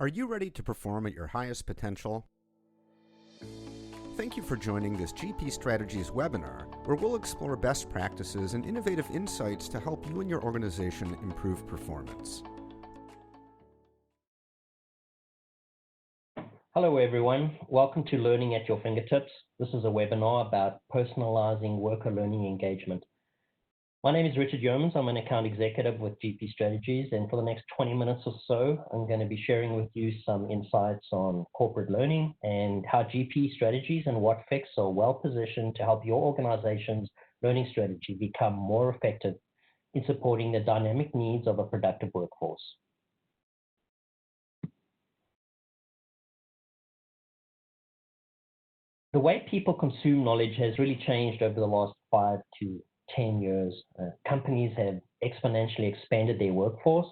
Are you ready to perform at your highest potential? Thank you for joining this GP Strategies webinar, where we'll explore best practices and innovative insights to help you and your organization improve performance. Hello everyone, welcome to Learning at Your Fingertips. This is a webinar about personalizing worker learning engagement. My name is Richard Yeomans. I'm an account executive with GP Strategies, and for the next 20 minutes or so, I'm going to be sharing with you some insights on corporate learning and how GP Strategies and WhatFix are well positioned to help your organization's learning strategy become more effective in supporting the dynamic needs of a productive workforce. The way people consume knowledge has really changed over the last 5 to 10 years. Companies have exponentially expanded their workforce,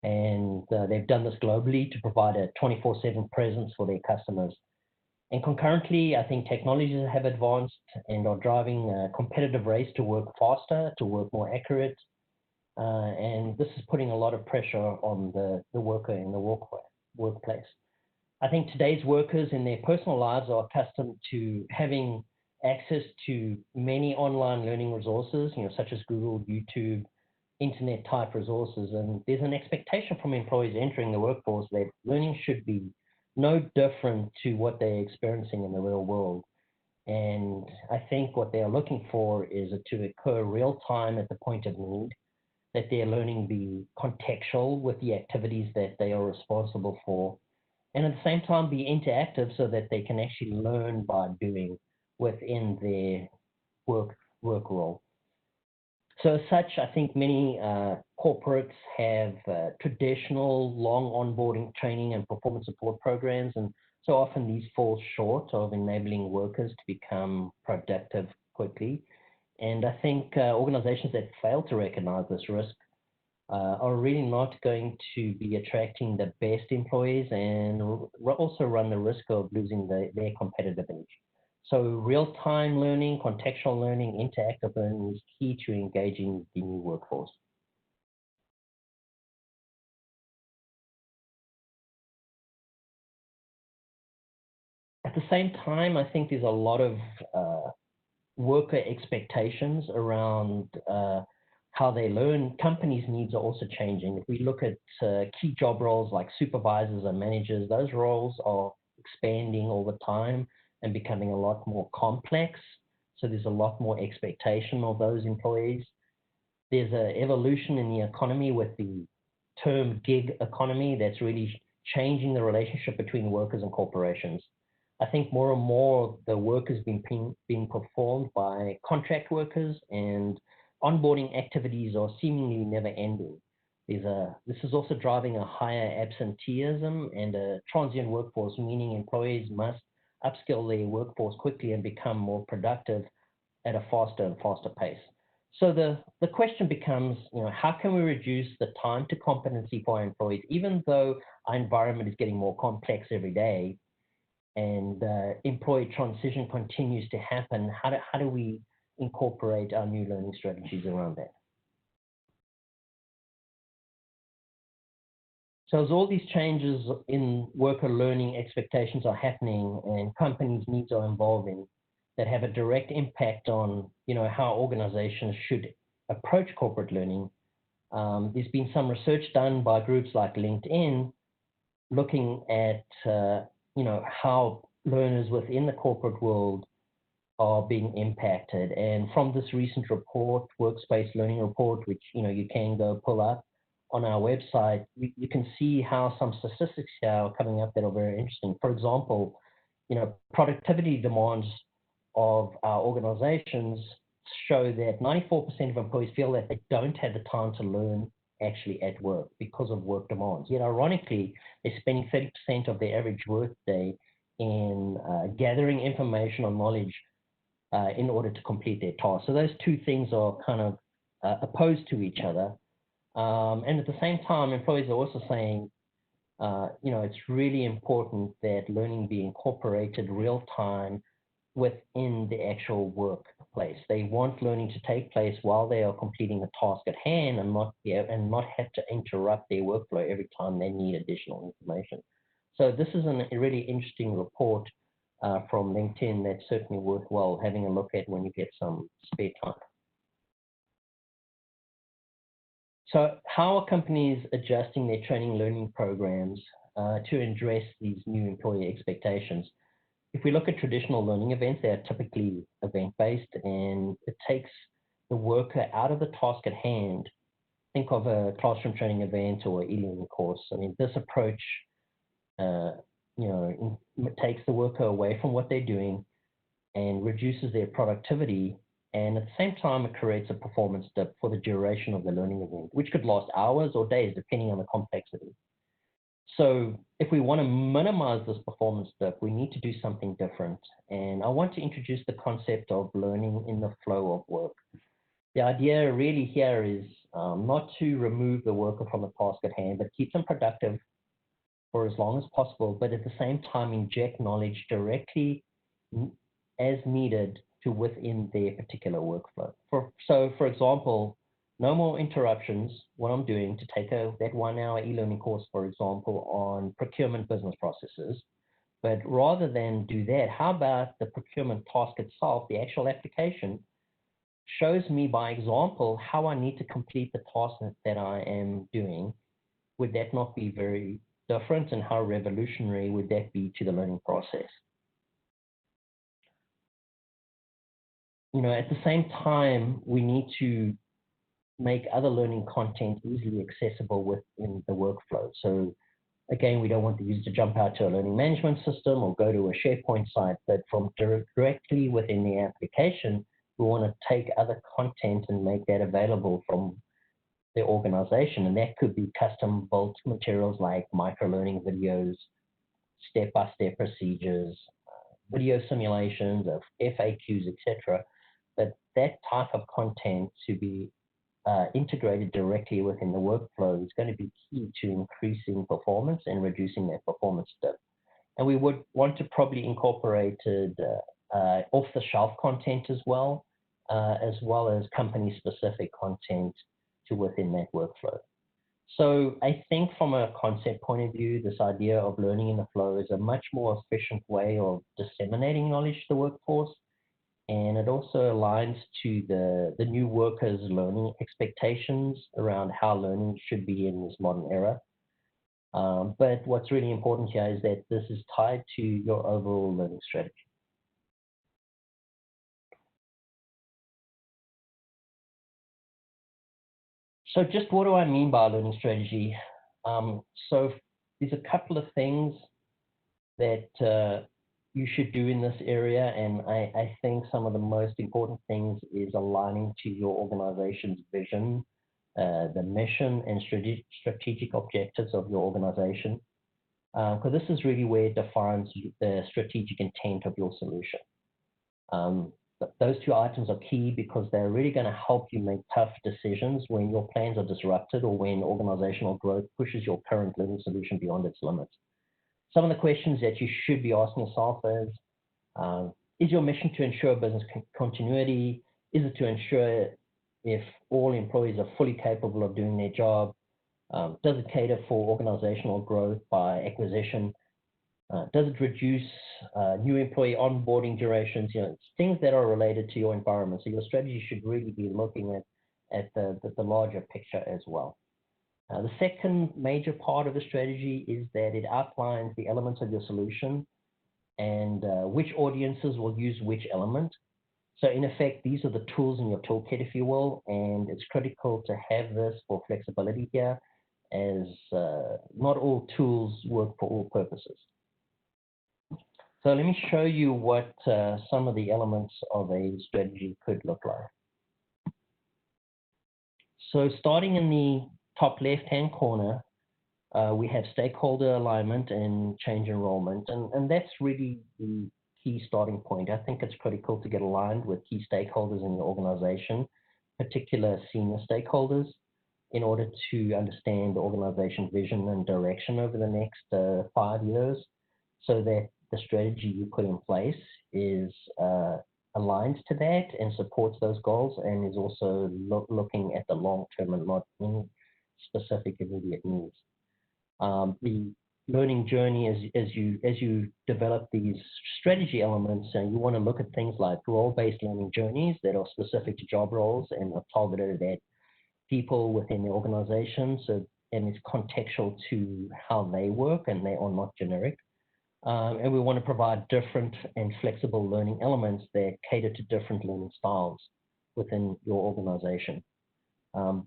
and they've done this globally to provide a 24/7 presence for their customers. And concurrently, I think technologies have advanced and are driving a competitive race to work faster, to work more accurate, and this is putting a lot of pressure on the worker in the workplace. I think today's workers in their personal lives are accustomed to having access to many online learning resources, such as Google, YouTube, internet type resources. And there's an expectation from employees entering the workforce that learning should be no different to what they're experiencing in the real world. And I think what they're looking for is it to occur real time at the point of need, that their learning be contextual with the activities that they are responsible for, and at the same time be interactive so that they can actually learn by doing within their work role. So as such, I think many corporates have traditional long onboarding training and performance support programs, and so often these fall short of enabling workers to become productive quickly. And I think organizations that fail to recognize this risk are really not going to be attracting the best employees and also run the risk of losing their competitive edge. So real-time learning, contextual learning, interactive learning is key to engaging the new workforce. At the same time, I think there's a lot of worker expectations around how they learn. Companies' needs are also changing. If we look at key job roles like supervisors and managers, those roles are expanding all the time and becoming a lot more complex. So there's a lot more expectation of those employees. There's an evolution in the economy with the term gig economy that's really changing the relationship between workers and corporations. I think more and more the work is being performed by contract workers, and onboarding activities are seemingly never ending. This is also driving a higher absenteeism and a transient workforce, meaning employees must upskill their workforce quickly and become more productive at a faster and faster pace. So the question becomes, how can we reduce the time to competency for our employees, even though our environment is getting more complex every day and employee transition continues to happen? How do we incorporate our new learning strategies around that? So as all these changes in worker learning expectations are happening and companies' needs are evolving that have a direct impact on, how organizations should approach corporate learning, there's been some research done by groups like LinkedIn looking at, how learners within the corporate world are being impacted. And from this recent report, Workspace Learning Report, which you can go pull up on our website, you can see how some statistics are coming up that are very interesting. For example, productivity demands of our organizations show that 94% of employees feel that they don't have the time to learn actually at work because of work demands. Yet ironically, they're spending 30% of their average workday in gathering information or knowledge in order to complete their tasks. So those two things are kind of opposed to each other. And at the same time, employees are also saying, it's really important that learning be incorporated real time within the actual work place. They want learning to take place while they are completing the task at hand and not have to interrupt their workflow every time they need additional information. So this is a really interesting report from LinkedIn that's certainly worthwhile having a look at when you get some spare time. So how are companies adjusting their training learning programs to address these new employee expectations? If we look at traditional learning events, they are typically event-based, and it takes the worker out of the task at hand. Think of a classroom training event or e-learning course. I mean, this approach, takes the worker away from what they're doing and reduces their productivity. And at the same time, it creates a performance dip for the duration of the learning event, which could last hours or days, depending on the complexity. So if we want to minimize this performance dip, we need to do something different. And I want to introduce the concept of learning in the flow of work. The idea really here is not to remove the worker from the task at hand, but keep them productive for as long as possible, but at the same time inject knowledge directly as needed to within their particular workflow. So for example, no more interruptions when I'm doing to take that 1 hour e-learning course, for example, on procurement business processes. But rather than do that, how about the procurement task itself, the actual application, shows me by example how I need to complete the task that I am doing? Would that not be very different, and how revolutionary would that be to the learning process? At the same time, we need to make other learning content easily accessible within the workflow. So again, we don't want the user to jump out to a learning management system or go to a SharePoint site, but from directly within the application, we want to take other content and make that available from the organization. And that could be custom built materials like micro-learning videos, step-by-step procedures, video simulations of FAQs, etc. But that type of content to be integrated directly within the workflow is going to be key to increasing performance and reducing that performance dip. And we would want to probably incorporate off-the-shelf content as well as company-specific content to within that workflow. So I think from a concept point of view, this idea of learning in the flow is a much more efficient way of disseminating knowledge to the workforce. And it also aligns to the new workers' learning expectations around how learning should be in this modern era. But what's really important here is that this is tied to your overall learning strategy. So just what do I mean by learning strategy? So there's a couple of things that you should do in this area, and I think some of the most important things is aligning to your organization's vision, the mission and strategic objectives of your organization, because this is really where it defines the strategic intent of your solution. Those two items are key because they're really going to help you make tough decisions when your plans are disrupted or when organizational growth pushes your current learning solution beyond its limits. Some of the questions that you should be asking yourself is your mission to ensure business continuity? Is it to ensure if all employees are fully capable of doing their job? Does it cater for organizational growth by acquisition? Does it reduce new employee onboarding durations? It's things that are related to your environment. So your strategy should really be looking at the larger picture as well. The second major part of the strategy is that it outlines the elements of your solution and which audiences will use which element. So in effect, these are the tools in your toolkit, if you will, and it's critical to have this for flexibility here, as not all tools work for all purposes. So let me show you what some of the elements of a strategy could look like. So starting in the top left-hand corner, we have stakeholder alignment and change enrollment, and that's really the key starting point. I think it's critical to get aligned with key stakeholders in your organization, particular senior stakeholders, in order to understand the organization vision and direction over the next 5 years, so that the strategy you put in place is aligns to that and supports those goals, and is also looking at the long term and not any specific immediate needs. The learning journey, as you develop these strategy elements, and you want to look at things like role-based learning journeys that are specific to job roles and are targeted at people within the organization, so and it's contextual to how they work, and they are not generic. And we want to provide different and flexible learning elements that cater to different learning styles within your organization.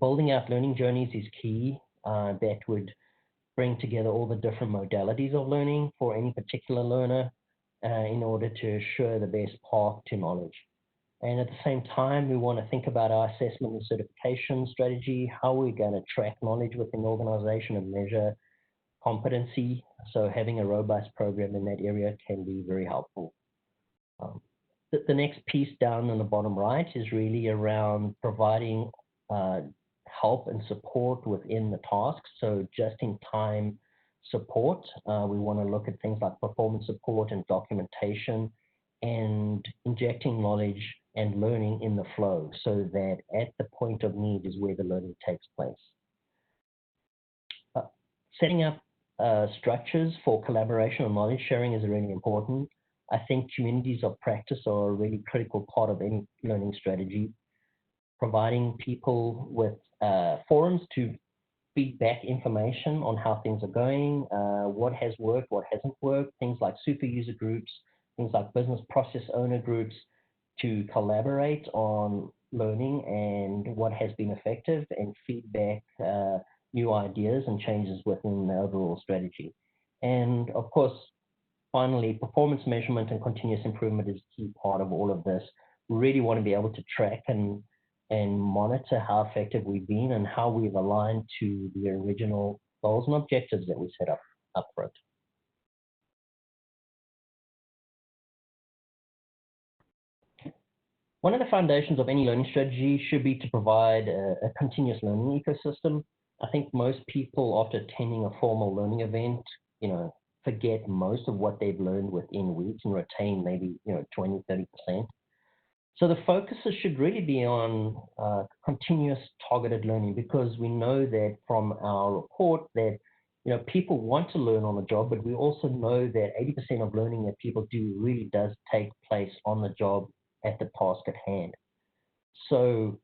Building out learning journeys is key. That would bring together all the different modalities of learning for any particular learner in order to assure the best path to knowledge. And at the same time, we want to think about our assessment and certification strategy, how we're going to track knowledge within the organization and measure competency. So having a robust program in that area can be very helpful. The next piece down in the bottom right is really around providing help and support within the tasks. So just in time support, we want to look at things like performance support and documentation, and injecting knowledge and learning in the flow, so that at the point of need is where the learning takes place. Setting up structures for collaboration and knowledge sharing is really important. I think communities of practice are a really critical part of any learning strategy. Providing people with forums to feed back information on how things are going, what has worked, what hasn't worked, things like super user groups, things like business process owner groups, to collaborate on learning and what has been effective, and feedback new ideas and changes within the overall strategy. And of course, finally, performance measurement and continuous improvement is a key part of all of this. We really want to be able to track and monitor how effective we've been and how we've aligned to the original goals and objectives that we set up front. One of the foundations of any learning strategy should be to provide a continuous learning ecosystem. I think most people, after attending a formal learning event, forget most of what they've learned within weeks and retain maybe 20, 30%. So the focus should really be on continuous targeted learning, because we know that from our report that people want to learn on the job, but we also know that 80% of learning that people do really does take place on the job at the task at hand. So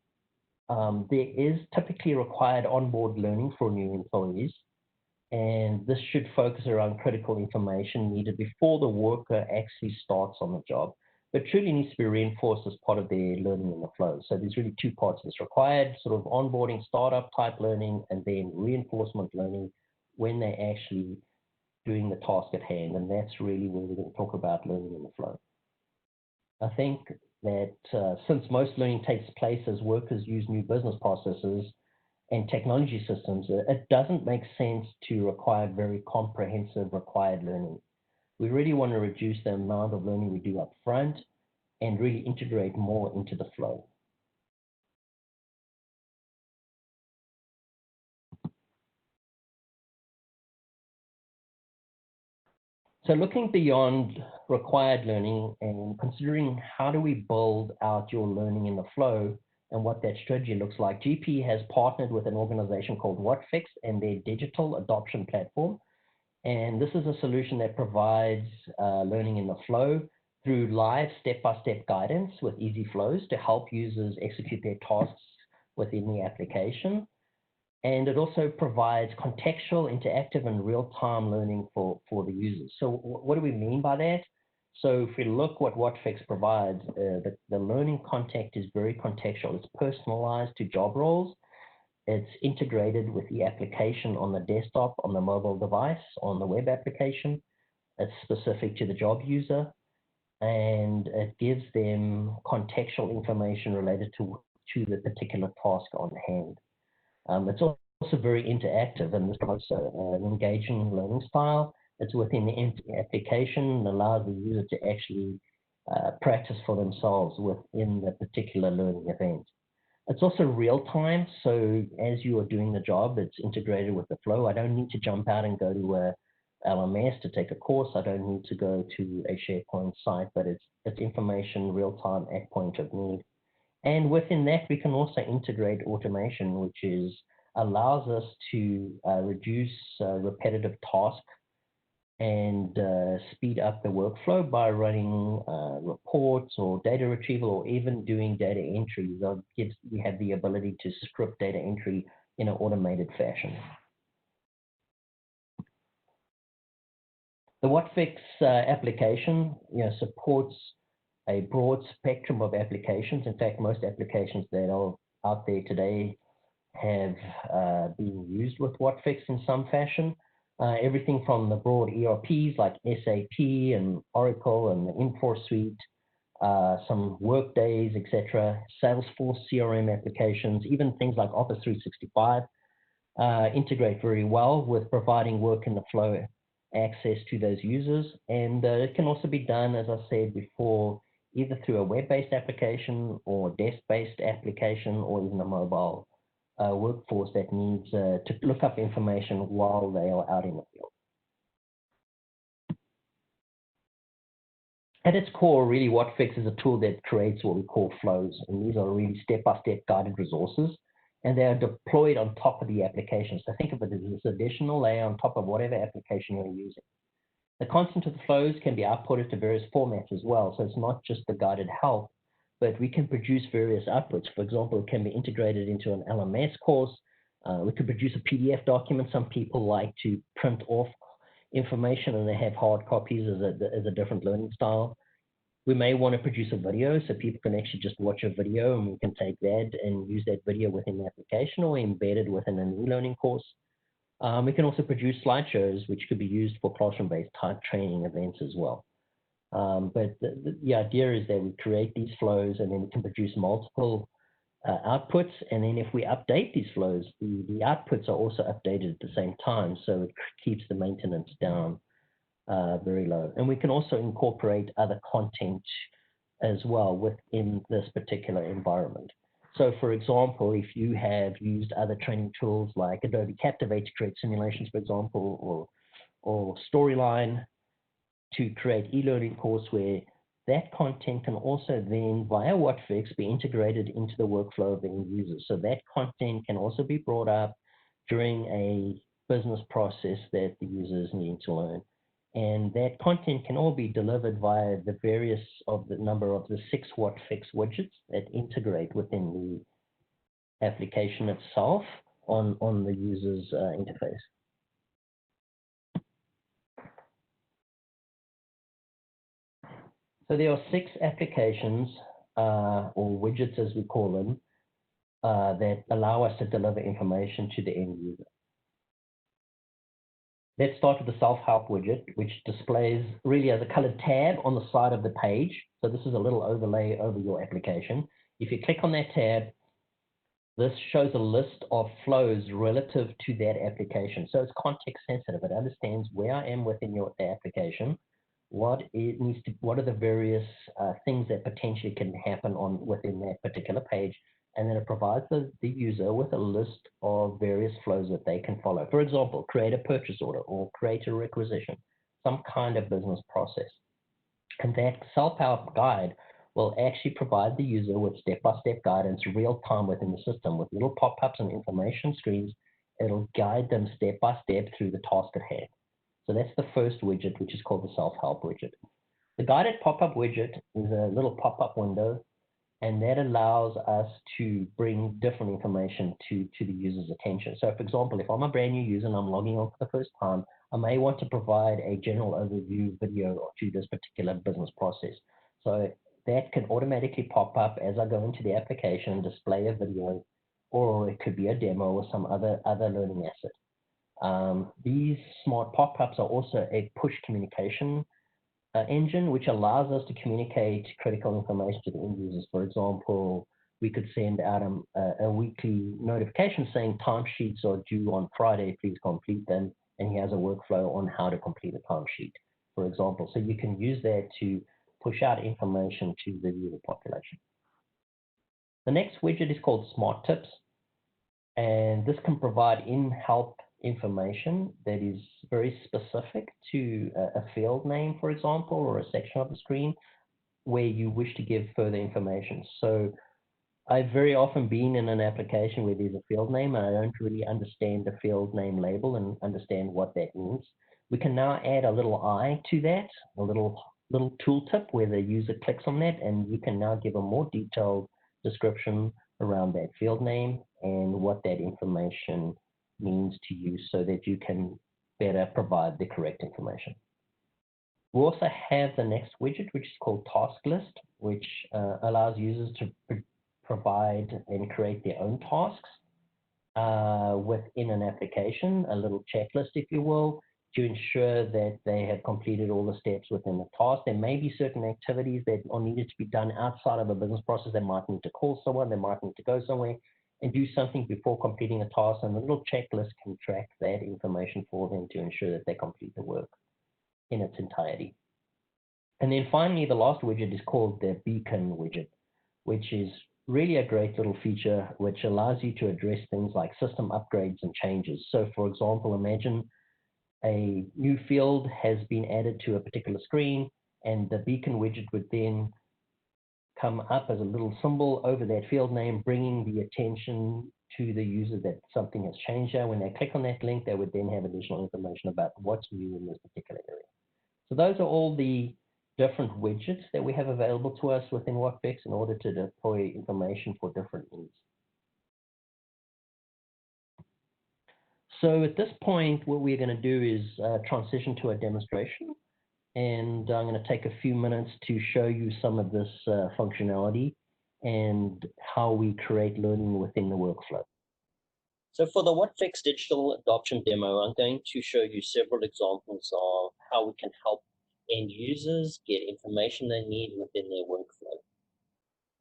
there is typically required onboard learning for new employees, and this should focus around critical information needed before the worker actually starts on the job, but truly needs to be reinforced as part of their learning in the flow. So there's really two parts of this: required sort of onboarding startup type learning, and then reinforcement learning when they're actually doing the task at hand. And that's really where we're going to talk about learning in the flow. I think that since most learning takes place as workers use new business processes and technology systems, it doesn't make sense to require very comprehensive required learning. We really want to reduce the amount of learning we do up front and really integrate more into the flow. So looking beyond required learning and considering how do we build out your learning in the flow and what that strategy looks like, GP has partnered with an organization called WhatFix and their digital adoption platform. And this is a solution that provides learning in the flow through live step-by-step guidance with easy flows to help users execute their tasks within the application. And it also provides contextual, interactive, and real-time learning for the users. So what do we mean by that? So if we look what WhatFix provides, the learning content is very contextual. It's personalized to job roles. It's integrated with the application on the desktop, on the mobile device, on the web application. It's specific to the job user, and it gives them contextual information related to the particular task on hand. It's also very interactive, and this promotes an engaging learning style. It's within the application and allows the user to actually practice for themselves within the particular learning event. It's also real time, so as you are doing the job, it's integrated with the flow. I don't need to jump out and go to LMS to take a course. I don't need to go to a SharePoint site, but it's information real time at point of need. And within that, we can also integrate automation, which allows us to reduce repetitive tasks and speed up the workflow by running reports or data retrieval or even doing data entry. So we have the ability to script data entry in an automated fashion. The WhatFix application supports a broad spectrum of applications. In fact, most applications that are out there today have been used with WhatFix in some fashion. Everything from the broad ERPs like SAP and Oracle and the Infor suite, some Workdays, etc., Salesforce CRM applications, even things like Office 365 integrate very well with providing work in the flow access to those users. And it can also be done, as I said before, either through a web-based application or desk-based application or even a mobile workforce that needs to look up information while they are out in the field. At its core, really, WhatFix is a tool that creates what we call flows, and these are really step-by-step guided resources, and they are deployed on top of the application. So think of it as this additional layer on top of whatever application you're using. The content of the flows can be outputted to various formats as well, so it's not just the guided help, but we can produce various outputs. For example, it can be integrated into an LMS course. We could produce a PDF document. Some people like to print off information and they have hard copies as a different learning style. We may want to produce a video so people can actually just watch a video and we can take that and use that video within the application or embed it within an e-learning course. We can also produce slideshows, which could be used for classroom-based type training events as well. But the idea is that we create these flows and then we can produce multiple outputs. And then if we update these flows, the outputs are also updated at the same time. So it keeps the maintenance down very low. And we can also incorporate other content as well within this particular environment. So for example, if you have used other training tools like Adobe Captivate to create simulations, for example, or Storyline to create e-learning courseware, that content can also then, via WhatFix, be integrated into the workflow of the end user. So that content can also be brought up during a business process that the users need to learn. And that content can all be delivered via the various of the number of the 6 WhatFix widgets that integrate within the application itself on the user's interface. So there are 6 applications or widgets, as we call them, that allow us to deliver information to the end user. Let's start with the self-help widget, which displays really as a colored tab on the side of the page. So this is a little overlay over your application. If you click on that tab, this shows a list of flows relative to that application. So it's context sensitive. It understands where I am within your application, what are the various things that potentially can happen within that particular page, and then it provides the user with a list of various flows that they can follow. For example, create a purchase order or create a requisition, some kind of business process. And that self-help guide will actually provide the user with step-by-step guidance real time within the system with little pop-ups and information screens. It'll guide them step-by-step through the task at hand. So that's the first widget, which is called the self-help widget. The guided pop-up widget is a little pop-up window, and that allows us to bring different information to the user's attention. So for example, if I'm a brand new user and I'm logging on for the first time, I may want to provide a general overview video to this particular business process. So that can automatically pop up as I go into the application and display a video, or it could be a demo or some other learning asset. These smart pop-ups are also a push communication engine, which allows us to communicate critical information to the end users. For example, we could send out a weekly notification saying timesheets are due on Friday, please complete them, and he has a workflow on how to complete a timesheet, for example. So you can use that to push out information to the user population. The next widget is called Smart Tips, and this can provide in-help information that is very specific to a field name, for example, or a section of the screen where you wish to give further information. So I've very often been in an application where there's a field name and I don't really understand the field name label and understand what that means. We can now add a little eye to that, a little tooltip where the user clicks on that, and you can now give a more detailed description around that field name and what that information means to you so that you can better provide the correct information. We also have the next widget, which is called Task List, which allows users to provide and create their own tasks within an application, a little checklist, if you will, to ensure that they have completed all the steps within the task. There may be certain activities that are needed to be done outside of a business process. They might need to call someone, they might need to go somewhere and do something before completing a task, and the little checklist can track that information for them to ensure that they complete the work in its entirety. And then finally, the last widget is called the Beacon widget, which is really a great little feature which allows you to address things like system upgrades and changes. So for example, imagine a new field has been added to a particular screen, and the Beacon widget would then come up as a little symbol over that field name, bringing the attention to the user that something has changed there. When they click on that link, they would then have additional information about what's new in this particular area. So those are all the different widgets that we have available to us within Workfix in order to deploy information for different needs. So at this point, what we're going to do is transition to a demonstration. And I'm going to take a few minutes to show you some of this functionality and how we create learning within the workflow. So for the Workfix digital adoption demo, I'm going to show you several examples of how we can help end users get information they need within their workflow.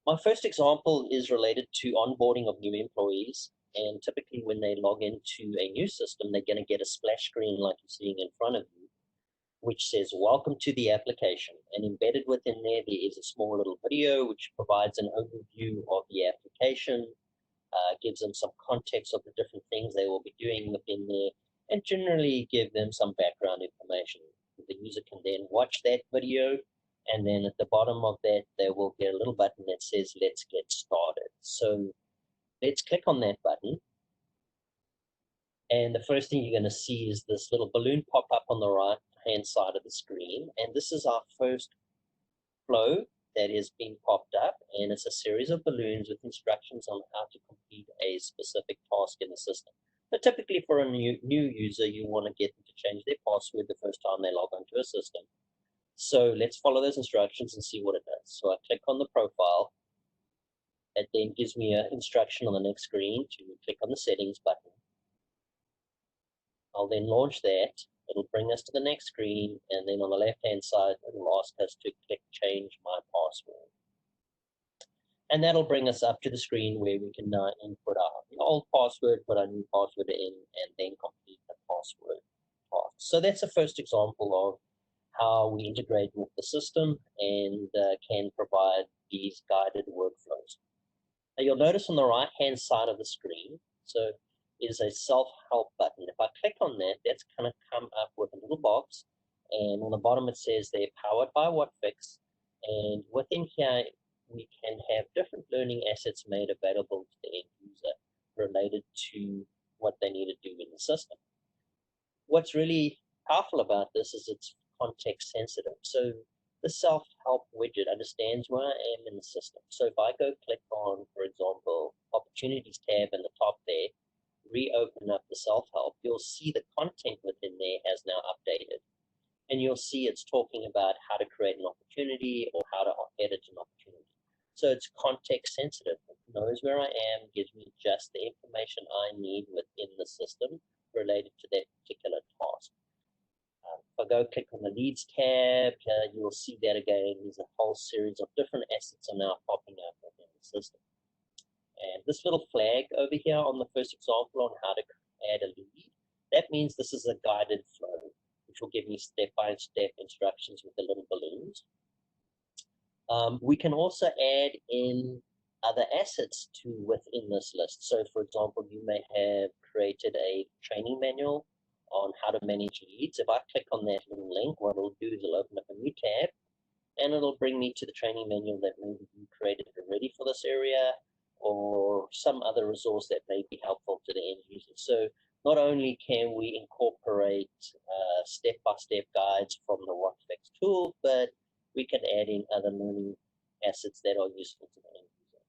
My first example is related to onboarding of new employees. And typically when they log into a new system, they're going to get a splash screen like you're seeing in front of you, which says, welcome to the application. And embedded within there is a small little video which provides an overview of the application, gives them some context of the different things they will be doing within there, and generally give them some background information. The user can then watch that video, and then at the bottom of that, they will get a little button that says, let's get started. So let's click on that button. And the first thing you're going to see is this little balloon pop up on the right-hand side of the screen. And this is our first flow that is being popped up. And it's a series of balloons with instructions on how to complete a specific task in the system. But typically for a new user, you want to get them to change their password the first time they log onto a system. So let's follow those instructions and see what it does. So I click on the profile. It then gives me an instruction on the next screen to click on the settings button. I'll then launch that. It'll bring us to the next screen, and then on the left-hand side, it'll ask us to click Change My Password. And that'll bring us up to the screen where we can now input our old password, put our new password in, and then complete the password task. So that's the first example of how we integrate with the system and can provide these guided workflows. Now you'll notice on the right-hand side of the screen, so is a self-help button. If I click on that, that's going to come up with a little box, and on the bottom it says they're powered by Workfix, and within here we can have different learning assets made available to the end user related to what they need to do in the system. What's really powerful about this is it's context sensitive. So the self-help widget understands where I am in the system. So if I go click on, for example, Opportunities tab in the top there, reopen up the self-help, you'll see the content within there has now updated. And you'll see it's talking about how to create an opportunity or how to edit an opportunity. So it's context sensitive. It knows where I am, gives me just the information I need within the system related to that particular task. If I go click on the Leads tab, you'll see that again, there's a whole series of different assets are now popping up within the system. And this little flag over here on the first example on how to add a lead, that means this is a guided flow, which will give me step-by-step instructions with the little balloons. We can also add in other assets to within this list. So for example, you may have created a training manual on how to manage leads. If I click on that little link, what it'll do is it'll open up a new tab and it'll bring me to the training manual that maybe you created already for this area, or some other resource that may be helpful to the end user. So not only can we incorporate step-by-step guides from the WhatFix tool, but we can add in other learning assets that are useful to the end user.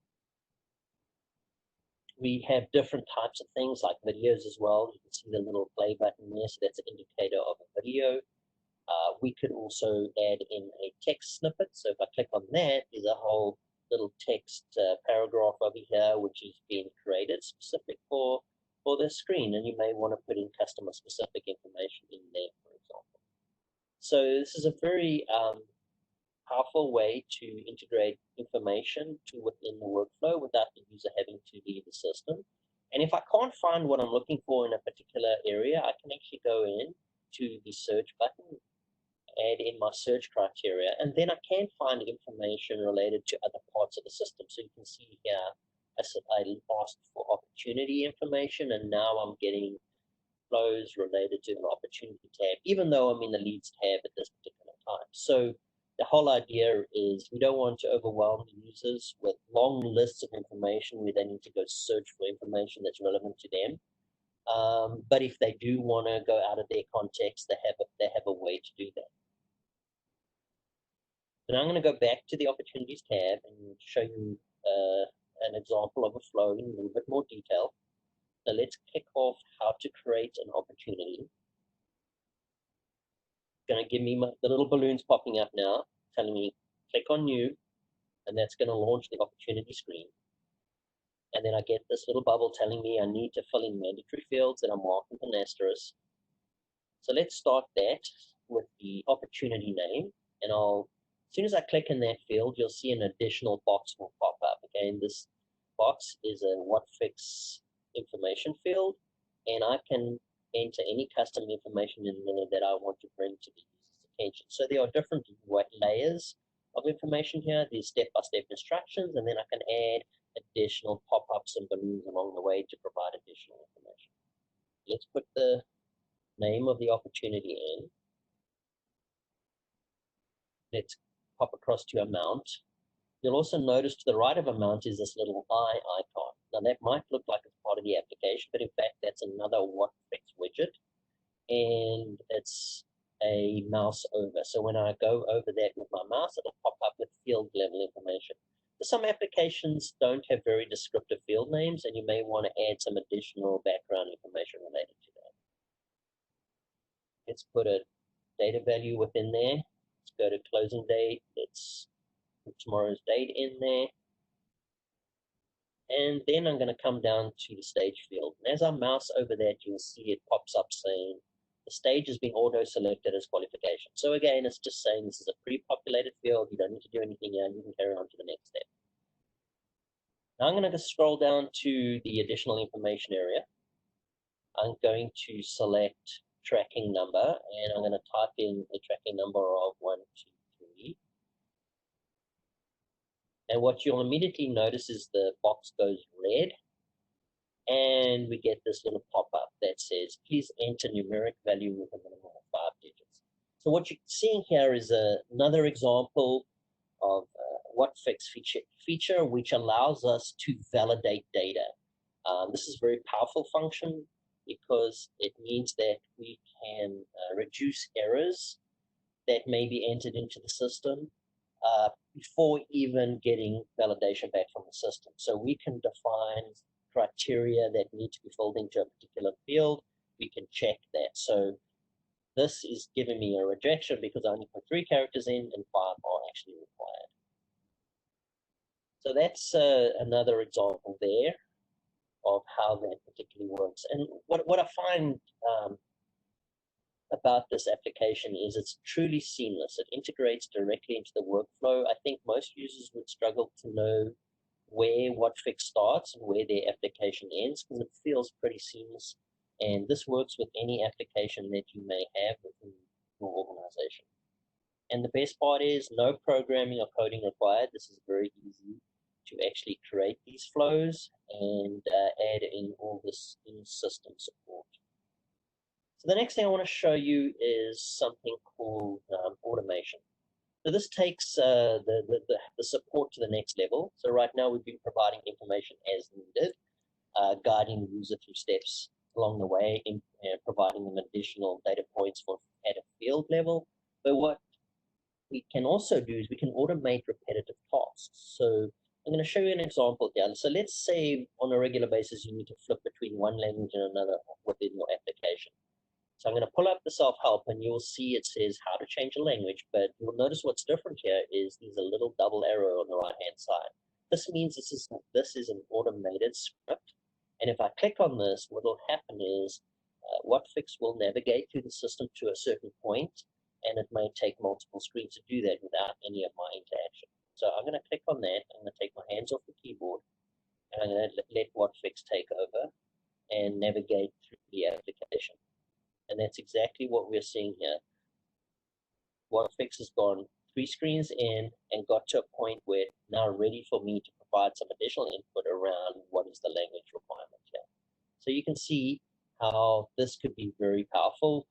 We have different types of things like videos as well. You can see the little play button there, so that's an indicator of a video. We could also add in a text snippet. So if I click on that, there's a whole little text paragraph over here, which is being created specific for the screen. And you may want to put in customer specific information in there, for example. So this is a very powerful way to integrate information to within the workflow without the user having to leave the system. And if I can't find what I'm looking for in a particular area, I can actually go in to the search button, add in my search criteria, and then I can find information related to other parts of the system. So you can see here, I asked for opportunity information, and now I'm getting flows related to an opportunity tab, even though I'm in the leads tab at this particular time. So the whole idea is we don't want to overwhelm the users with long lists of information where they need to go search for information that's relevant to them. But if they do want to go out of their context, they have a way to do that. So now I'm going to go back to the Opportunities tab and show you an example of a flow in a little bit more detail. So let's click off how to create an opportunity. It's going to give me the little balloons popping up now, telling me click on New, and that's going to launch the opportunity screen. And then I get this little bubble telling me I need to fill in mandatory fields that I'm marking with an asterisk. So let's start that with the opportunity name, and as soon as I click in that field, you'll see an additional box will pop up. Again, this box is a WhatFix information field, and I can enter any custom information in there that I want to bring to the user's attention. So there are different layers of information here. There's step-by-step instructions, and then I can add additional pop-ups and balloons along the way to provide additional information. Let's put the name of the opportunity in. Let's pop across to amount. You'll also notice to the right of amount is this little eye icon. Now that might look like it's part of the application, but in fact that's another WhatFix widget, and it's a mouse over. So when I go over that with my mouse, it'll pop up with field level information. Some applications don't have very descriptive field names, and you may want to add some additional background information related to that. Let's put a data value within there. Let's go to closing date. Let's put tomorrow's date in there. And then I'm going to come down to the stage field. And as I mouse over that, you'll see it pops up saying the stage has been auto-selected as qualification. So again, it's just saying this is a pre-populated field. You don't need to do anything here. You can carry on to the next step. Now I'm going to scroll down to the additional information area. I'm going to select tracking number, and I'm going to type in a tracking number of 123. And what you'll immediately notice is the box goes red, and we get this little pop-up that says, please enter numeric value with a minimum of 5 digits. So what you're seeing here is another example of WhatFix feature which allows us to validate data. This is a very powerful function because it means that we can reduce errors that may be entered into the system before even getting validation back from the system. So we can define criteria that need to be filled into a particular field. We can check that. So this is giving me a rejection because I only put 3 characters in and 5 are actually required. So that's another example there of how that particularly works. And what I find about this application is it's truly seamless. It integrates directly into the workflow. I think most users would struggle to know where WhatFix starts and where their application ends because it feels pretty seamless. And this works with any application that you may have within your organization. And the best part is no programming or coding required. This is very easy to actually create these flows and add in all this in-system support. So the next thing I want to show you is something called automation. So this takes the support to the next level. So right now we've been providing information as needed, guiding the user through steps along the way, and providing them additional data points at a field level. But what we can also do is we can automate repetitive tasks. So I'm going to show you an example here. So let's say on a regular basis you need to flip between one language and another within your application. So I'm going to pull up the self-help and you'll see it says how to change a language, but you'll notice what's different here is there's a little double arrow on the right-hand side. This means this is an automated script. And if I click on this, what will happen is Whatfix will navigate through the system to a certain point, and it may take multiple screens to do that without any of my interaction. So I'm going to click on that. I'm going to take my hands off the keyboard, and I'm going to let Whatfix take over and navigate through the application. And that's exactly what we're seeing here. Whatfix has gone 3 screens in and got to a point where it's now ready for me to provide some additional input around what is the language requirement here. So you can see how this could be very powerful.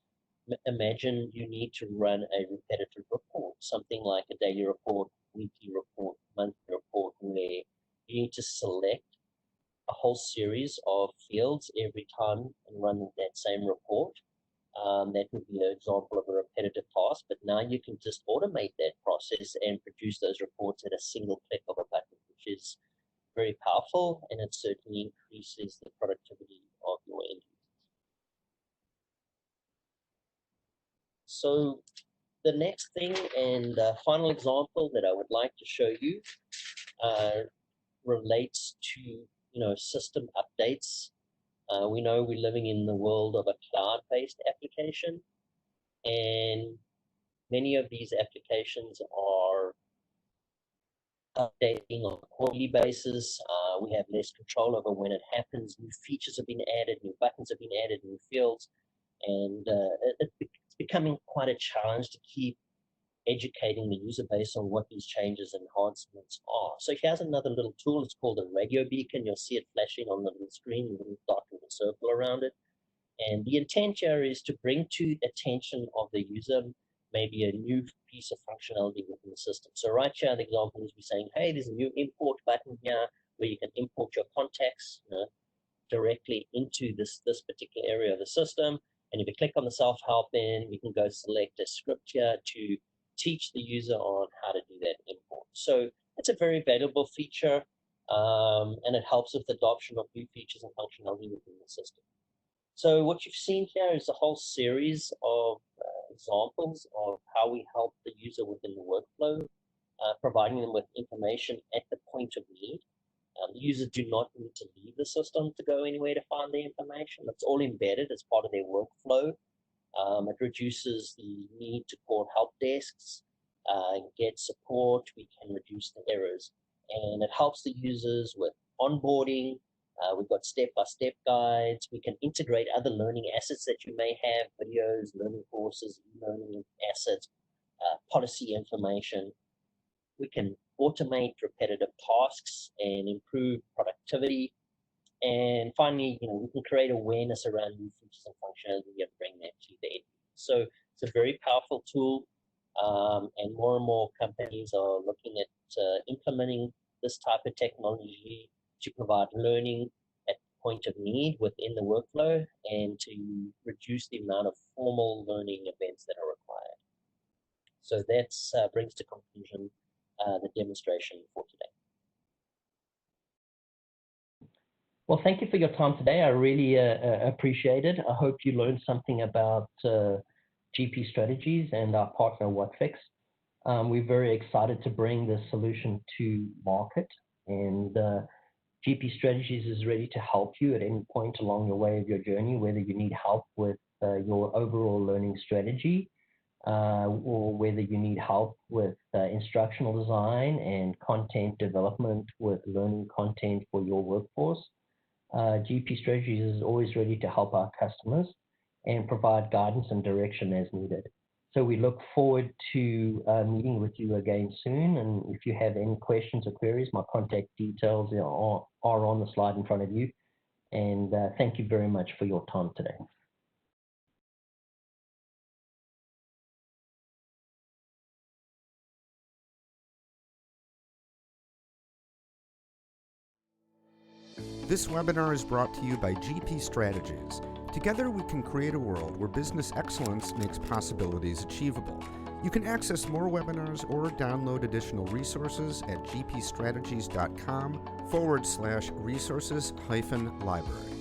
Imagine you need to run a repetitive report, something like a daily report, weekly report, monthly report, where you need to select a whole series of fields every time and run that same report. That would be an example of a repetitive task, but now you can just automate that process and produce those reports at a single click of a button, which is very powerful, and it certainly increases the productivity of your end users. So the next thing and final example that I would like to show you relates to system updates. We know we're living in the world of a cloud-based application, and many of these applications are updating on a quarterly basis. We have less control over when it happens. New features have been added, new buttons have been added, new fields, and it's becoming quite a challenge to keep educating the user base on what these changes and enhancements are. So here's another little tool. It's called a radio beacon. You'll see it flashing on the little screen, a little dot with a circle around it. And the intent here is to bring to attention of the user maybe a new piece of functionality within the system. So right here, the example is we're saying, hey, there's a new import button here where you can import your contacts directly into this particular area of the system. And if you click on the self-help, then you can go select a script here to teach the user on how to do that import. So it's a very valuable feature, and it helps with the adoption of new features and functionality within the system. So what you've seen here is a whole series of examples of how we help the user within the workflow, providing them with information at the point of need. The users do not need to leave the system to go anywhere to find the information. It's all embedded as part of their workflow. It reduces the need to call help desks, get support. We can reduce the errors, and it helps the users with onboarding. We've got step-by-step guides. We can integrate other learning assets that you may have, videos, learning courses, e-learning assets, policy information. We can automate repetitive tasks and improve productivity. And finally, we can create awareness around new features and functionality and bring that to the end. So it's a very powerful tool, and more companies are looking at implementing this type of technology to provide learning at the point of need within the workflow and to reduce the amount of formal learning events that are required. So that brings to conclusion the demonstration for today. Well, thank you for your time today. I really appreciate it. I hope you learned something about GP Strategies and our partner Whatfix. We're very excited to bring this solution to market, and GP Strategies is ready to help you at any point along the way of your journey, whether you need help with your overall learning strategy, or whether you need help with instructional design and content development with learning content for your workforce. GP Strategies is always ready to help our customers and provide guidance and direction as needed. So we look forward to meeting with you again soon. And if you have any questions or queries, my contact details are on the slide in front of you. And thank you very much for your time today. This webinar is brought to you by GP Strategies. Together we can create a world where business excellence makes possibilities achievable. You can access more webinars or download additional resources at gpstrategies.com/resources-library.